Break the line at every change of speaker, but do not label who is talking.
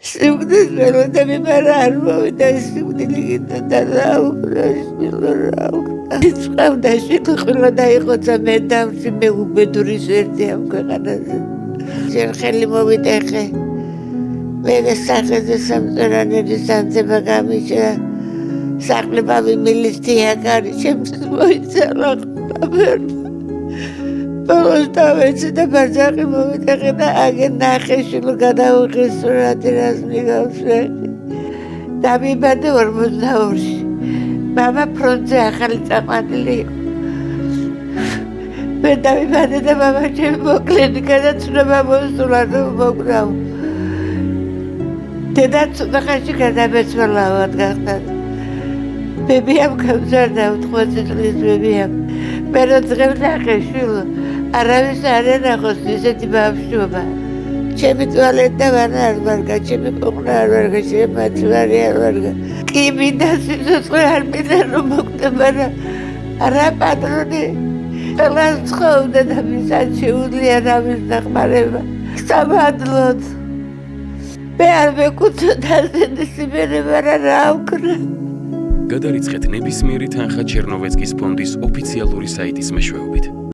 სიკვდილის მელოდები მარა არ მოვიდა სიკვდილი გინდა რაუკრა წყავდა შეკ ყველა დაიხოცა მე დამში მე უბედურის ერთი ამ ქვეყანაზე შენ ხელი მოვიტეხე მე სახეზე სამწერანების ანძება გამიჭრა სახლებავი მილიცია კარი ჩემს მოიცალა ბოლოს დავეცი და ბაძაყი მოვიტეხე და აგენ ნახე შილო გადავიღე სურათი რას მიგავს დამიბადე 42-ში მამა ფრონტზე ახალი წაყვანილი მე დამიბადე და მამა ჩემი მოკლედ გადაცვლება მოსულა და მოკრავ დედა ცოტა ხანში გადაბეცვალავად გახდა ბებიამ გამზარდა 80 წლის ბებიამ მე რო დღეს ნახე შილო არავის არ ენახოს ისეთი ბავშვობა ჩემი ტუალეტი და ვანა არ ვარგა ჩემი პოყნა არ ვარგა ჩემი მათვარი არ ვარგა კი მინდა სიცოცხლე არ მინდა რომ მოკვდება რა პატრონი ყველას ცხოვრდა და მისად შეუძლია რამის დახმარება სამადლოდ მე არ მეკუთვნოდა ასეთი სიმერება რა ვქნა
გადარიცხეთ ნებისმიერი თანხა ჩერნოვეცკის ფონდის ოფიციალური საიტის მეშვეობით